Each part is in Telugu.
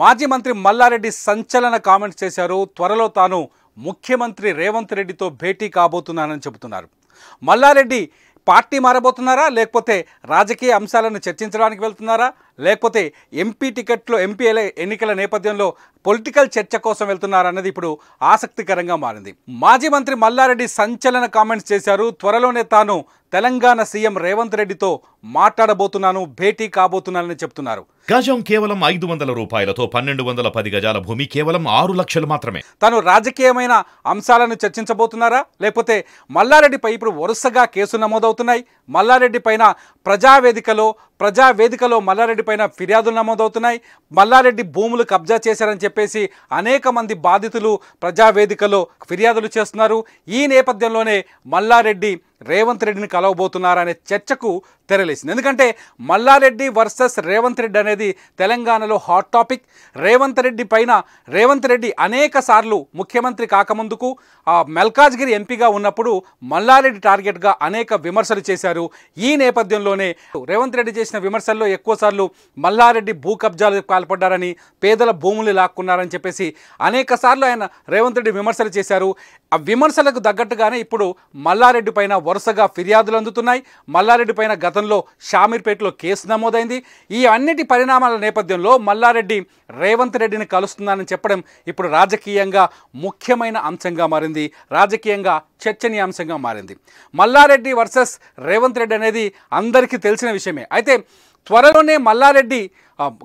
మాజీ మంత్రి మల్లారెడ్డి సంచలన కామెంట్స్ చేశారు. త్వరలో తాను ముఖ్యమంత్రి రేవంత్ రెడ్డితో భేటీ కాబోతున్నానని చెబుతున్నారు. మల్లారెడ్డి పార్టీ మారబోతున్నారా, లేకపోతే రాజకీయ అంశాలను చర్చించడానికి వెళ్తున్నారా, లేకపోతే ఎంపీ టికెట్లో ఎంపీ ఎన్నికల నేపథ్యంలో పొలిటికల్ చర్చ కోసం వెళ్తున్నారా అన్నది ఇప్పుడు ఆసక్తికరంగా మారింది. మాజీ మంత్రి మల్లారెడ్డి సంచలన కామెంట్స్ చేశారు. త్వరలోనే తాను తెలంగాణ సీఎం రేవంత్ రెడ్డితో మాట్లాడబోతున్నాను, భేటీ కాబోతున్నానని చెప్తున్నారు. గజం కేవలం 500 రూపాయలతో 1210 గజాల భూమి కేవలం 6 లక్షలు మాత్రమే. తాను రాజకీయమైన అంశాలను చర్చించబోతున్నారా, లేకపోతే మల్లారెడ్డిపై ఇప్పుడు వరుసగా కేసులు నమోదవుతున్నాయి. మల్లారెడ్డి పైన ప్రజావేదికలో మల్లారెడ్డి పైన ఫిర్యాదులు నమోదవుతున్నాయి. మల్లారెడ్డి భూములు కబ్జా చేశారని చెప్పేసి అనేక మంది బాధితులు ప్రజావేదికలో ఫిర్యాదులు చేస్తున్నారు. ఈ నేపథ్యంలోనే మల్లారెడ్డి రేవంత్ రెడ్డిని కలవబోతున్నారనే చర్చకు తెరలేసింది. ఎందుకంటే మల్లారెడ్డి వర్సెస్ రేవంత్ రెడ్డి అనేది తెలంగాణలో హాట్ టాపిక్. రేవంత్ రెడ్డి అనేక సార్లు ముఖ్యమంత్రి కాకముందుకు మల్కాజ్గిరి ఎంపీగా ఉన్నప్పుడు మల్లారెడ్డి టార్గెట్గా అనేక విమర్శలు చేశారు. ఈ నేపథ్యంలోనే రేవంత్ రెడ్డి చేసిన విమర్శల్లో ఎక్కువసార్లు మల్లారెడ్డి భూ కబ్జాలకు పాల్పడ్డారని, పేదల భూములు లాక్కున్నారని చెప్పేసి అనేక సార్లు ఆయన రేవంత్ రెడ్డి విమర్శలు చేశారు. ఆ విమర్శలకు తగ్గట్టుగానే ఇప్పుడు మల్లారెడ్డి పైన వరుసగా ఫిర్యాదులు అందుతున్నాయి. మల్లారెడ్డి పైన గతంలో షామీర్పేటలో కేసు నమోదైంది. ఈ అన్నిటి పరిణామాల నేపథ్యంలో మల్లారెడ్డి రేవంత్ రెడ్డిని కలుస్తున్నానని చెప్పడం ఇప్పుడు రాజకీయంగా ముఖ్యమైన అంశంగా మారింది, రాజకీయంగా చర్చనీయాంశంగా మారింది. మల్లారెడ్డి వర్సెస్ రేవంత్ రెడ్డి అనేది అందరికీ తెలిసిన విషయమే. అయితే త్వరలోనే మల్లారెడ్డి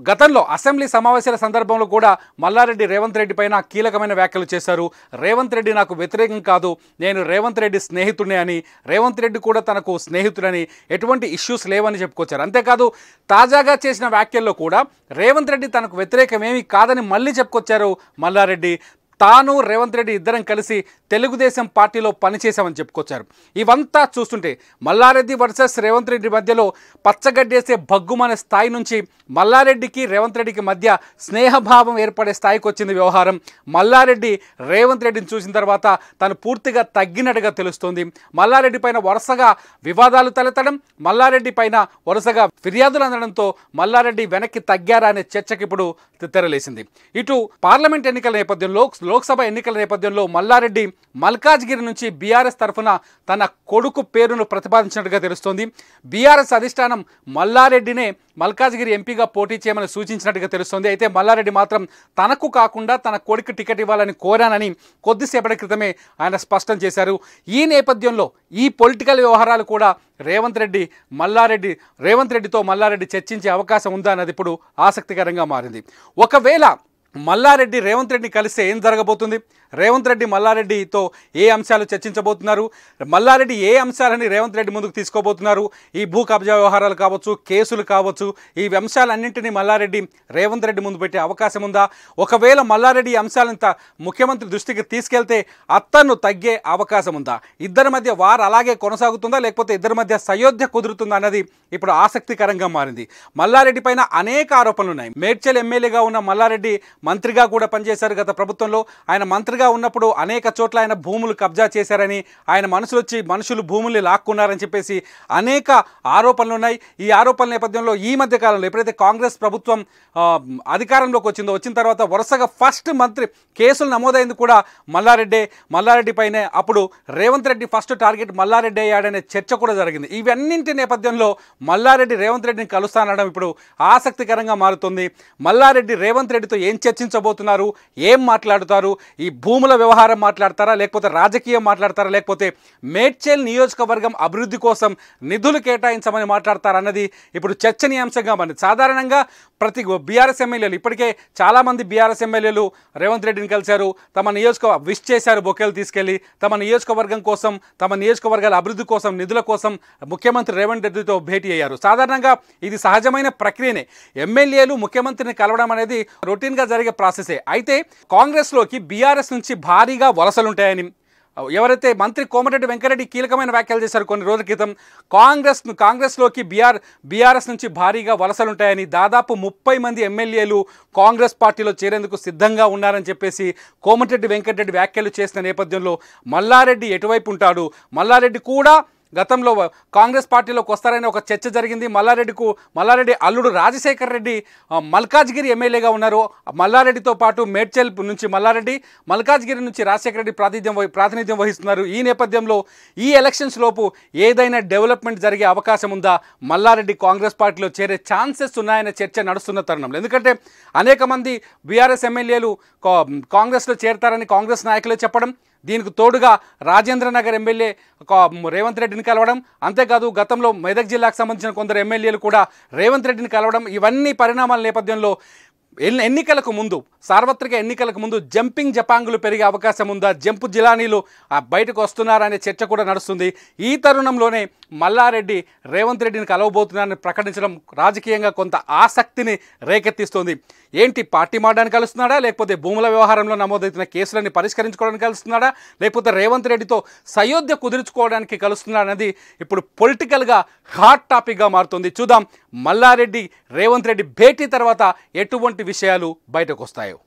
గతంలో అసెంబ్లీ సమావేశాల సందర్భంలో కూడా మల్లారెడ్డి రేవంత్ రెడ్డి పైన కీలకమైన వ్యాఖ్యలు చేశారు. రేవంత్ రెడ్డి నాకు వ్యతిరేకం కాదు, నేను రేవంత్ రెడ్డి స్నేహితుడినే అని, రేవంత్ రెడ్డి కూడా తనకు స్నేహితుడని, ఎటువంటి ఇష్యూస్ లేవని చెప్పుకొచ్చారు. అంతేకాదు తాజాగా చేసిన వ్యాఖ్యల్లో కూడా రేవంత్ రెడ్డి తనకు వ్యతిరేకమేమీ కాదని మళ్ళీ చెప్పుకొచ్చారు మల్లారెడ్డి. తాను రేవంత్ రెడ్డి ఇద్దరం కలిసి తెలుగుదేశం పార్టీలో పనిచేశామని చెప్పుకొచ్చారు. ఇవంతా చూస్తుంటే మల్లారెడ్డి వర్సెస్ రేవంత్ రెడ్డి మధ్యలో పచ్చగడ్డేసే భగ్గుమనే స్థాయి నుంచి మల్లారెడ్డికి రేవంత్ రెడ్డికి మధ్య స్నేహభావం ఏర్పడే స్థాయికి వచ్చింది వ్యవహారం. మల్లారెడ్డి రేవంత్ రెడ్డిని చూసిన తర్వాత తను పూర్తిగా తగ్గినట్టుగా తెలుస్తోంది. మల్లారెడ్డి పైన వరుసగా వివాదాలు తలెత్తడం, మల్లారెడ్డి పైన వరుసగా ఫిర్యాదులు అందడంతో మల్లారెడ్డి వెనక్కి తగ్గారా అనే చర్చకి ఇప్పుడు తెరలేసింది. ఇటు పార్లమెంట్ ఎన్నికల నేపథ్యంలో, లోక్సభ ఎన్నికల నేపథ్యంలో మల్లారెడ్డి మల్కాజ్గిరి నుంచి బీఆర్ఎస్ తరఫున తన కొడుకు పేరును ప్రతిపాదించినట్టుగా తెలుస్తోంది. బీఆర్ఎస్ అధిష్టానం మల్లారెడ్డినే మల్కాజ్గిరి ఎంపీగా పోటీ చేయమని సూచించినట్టుగా తెలుస్తోంది. అయితే మల్లారెడ్డి మాత్రం తనకు కాకుండా తన కొడుకు టికెట్ ఇవ్వాలని కోరానని కొద్దిసేపటి క్రితమే ఆయన స్పష్టం చేశారు. ఈ నేపథ్యంలో ఈ పొలిటికల్ వ్యవహారాలు కూడా రేవంత్ రెడ్డితో మల్లారెడ్డి చర్చించే అవకాశం ఉందా అన్నది ఇప్పుడు ఆసక్తికరంగా మారింది. ఒకవేళ మల్లారెడ్డి రేవంత్ రెడ్డిని కలిస్తే ఏం జరగబోతుంది? రేవంత్ రెడ్డి మల్లారెడ్డితో ఏ అంశాలు చర్చించబోతున్నారు? మల్లారెడ్డి ఏ అంశాలని రేవంత్ రెడ్డి ముందుకు తీసుకోబోతున్నారు? ఈ భూ కబ్జా వ్యవహారాలు కావచ్చు, కేసులు కావచ్చు, ఈ అంశాలన్నింటినీ మల్లారెడ్డి రేవంత్ రెడ్డి ముందు పెట్టే అవకాశం ఉందా? ఒకవేళ మల్లారెడ్డి ఈ అంశాలంతా ముఖ్యమంత్రి దృష్టికి తీసుకెళ్తే అతను తగ్గే అవకాశం ఉందా? ఇద్దరి మధ్య వారు అలాగే కొనసాగుతుందా, లేకపోతే ఇద్దరి మధ్య సయోధ్య కుదురుతుందా అన్నది ఇప్పుడు ఆసక్తికరంగా మారింది. మల్లారెడ్డి పైన అనేక ఆరోపణలు ఉన్నాయి. మేడ్చల్ ఎమ్మెల్యేగా ఉన్న మల్లారెడ్డి మంత్రిగా కూడా పనిచేశారు గత ప్రభుత్వంలో. ఆయన మంత్రిగా ఉన్నప్పుడు అనేక చోట్ల ఆయన భూములు కబ్జా చేశారని, ఆయన మనుషులు భూముల్ని లాక్కున్నారని చెప్పేసి అనేక ఆరోపణలు ఉన్నాయి. ఈ ఆరోపణల నేపథ్యంలో ఈ మధ్య కాలంలో ఎప్పుడైతే కాంగ్రెస్ ప్రభుత్వం అధికారంలోకి వచ్చిన తర్వాత వరుసగా ఫస్ట్ మంత్రి కేసులు నమోదైంది కూడా మల్లారెడ్డి పైనే. అప్పుడు రేవంత్ రెడ్డి ఫస్ట్ టార్గెట్ మల్లారెడ్డి అయ్యాడనే చర్చ కూడా జరిగింది. ఇవన్నింటి నేపథ్యంలో మల్లారెడ్డి రేవంత్ రెడ్డిని కలుస్తానడం ఇప్పుడు ఆసక్తికరంగా మారుతుంది. మల్లారెడ్డి రేవంత్ రెడ్డితో ఏం చర్చించబోతున్నారు, ఏం మాట్లాడుతారు? ఈ భూముల వ్యవహారం మాట్లాడతారా, లేకపోతే రాజకీయం మాట్లాడతారా, లేకపోతే మేడ్చల్ నియోజకవర్గం అభివృద్ధి కోసం నిధులు కేటాయించమని మాట్లాడతారా అన్నది ఇప్పుడు చర్చనీయాంశంగా మారింది. సాధారణంగా ప్రతి బీఆర్ఎస్ ఎమ్మెల్యేలు, ఇప్పటికే చాలామంది బీఆర్ఎస్ ఎమ్మెల్యేలు రేవంత్ రెడ్డిని కలిశారు, విష్ చేశారు బొకేలు తీసుకెళ్లి, తమ నియోజకవర్గం కోసం, తమ నియోజకవర్గాల అభివృద్ధి కోసం, నిధుల కోసం ముఖ్యమంత్రి రేవంత్ రెడ్డితో భేటీ అయ్యారు. సాధారణంగా ఇది సహజమైన ప్రక్రియనే. ఎమ్మెల్యేలు ముఖ్యమంత్రిని కలవడం అనేది రొటీన్గా జరిగే ప్రాసెసే. అయితే కాంగ్రెస్లోకి బీఆర్ఎస్ నుంచి భారీగా వలసలుంటాయని ఎవరైతే మంత్రి కోమటిరెడ్డి వెంకరెడ్డి కీలకమైన వ్యాఖ్యలు చేశారు కొన్ని రోజుల క్రితం, కాంగ్రెస్లోకి బీఆర్ఎస్ నుంచి భారీగా వలసలుంటాయని, దాదాపు 30 మంది ఎమ్మెల్యేలు కాంగ్రెస్ పార్టీలో చేరేందుకు సిద్ధంగా ఉన్నారని చెప్పేసి కోమటిరెడ్డి వెంకటరెడ్డి వ్యాఖ్యలు చేసిన నేపథ్యంలో మల్లారెడ్డి ఎటువైపు ఉంటాడు? మల్లారెడ్డి కూడా గతంలో కాంగ్రెస్ పార్టీలోకి వస్తారని ఒక చర్చ జరిగింది. మల్లారెడ్డి అల్లుడు రాజశేఖర్ రెడ్డి మల్కాజ్గిరి ఎమ్మెల్యేగా ఉన్నారు. మల్లారెడ్డితో పాటు మేడ్చల్ నుంచి మల్లారెడ్డి, మల్కాజ్గిరి నుంచి రాజశేఖర రెడ్డి ప్రాతినిధ్యం వహిస్తున్నారు. ఈ నేపథ్యంలో ఈ ఎలక్షన్స్ లోపు ఏదైనా డెవలప్మెంట్ జరిగే అవకాశం ఉందా, మల్లారెడ్డి కాంగ్రెస్ పార్టీలో చేరే ఛాన్సెస్ ఉన్నాయనే చర్చ నడుస్తున్న తరుణంలో, ఎందుకంటే అనేక మంది బీఆర్ఎస్ ఎమ్మెల్యేలు కాంగ్రెస్లో చేరతారని కాంగ్రెస్ నాయకులే చెప్పడం, దీనికి తోడుగా రాజేంద్రనగర్ ఎమ్మెల్యే రేవంత్ రెడ్డిని కలవడం, అంతేకాదు గతంలో మెదక్ జిల్లాకు సంబంధించిన కొందరు ఎమ్మెల్యేలు కూడా రేవంత్ రెడ్డిని కలవడం, ఇవన్నీ పరిణామాల నేపథ్యంలో ఎన్నికలకు ముందు, సార్వత్రిక ఎన్నికలకు ముందు జంపింగ్ జపాంగులు పెరిగే అవకాశం ఉందా, జంపు జిలానీలు బయటకు వస్తున్నారనే చర్చ కూడా నడుస్తుంది. ఈ తరుణంలోనే మల్లారెడ్డి రేవంత్ రెడ్డిని కలవబోతున్నారని ప్రకటించడం రాజకీయంగా కొంత ఆసక్తిని రేకెత్తిస్తుంది. ఏంటి, పార్టీ మారడానికి కలుస్తున్నాడా, లేకపోతే భూముల వ్యవహారంలో నమోదవుతున్న కేసులని పరిష్కరించుకోవడానికి కలుస్తున్నాడా, లేకపోతే రేవంత్ రెడ్డితో సయోధ్య కుదుర్చుకోవడానికి కలుస్తున్నాడా అనేది ఇప్పుడు పొలిటికల్గా హాట్ టాపిక్గా మారుతుంది. చూద్దాం మల్లారెడ్డి రేవంత్ రెడ్డి భేటీ తర్వాత ఎటువంటి విషయాలు బయటకు వస్తాయో.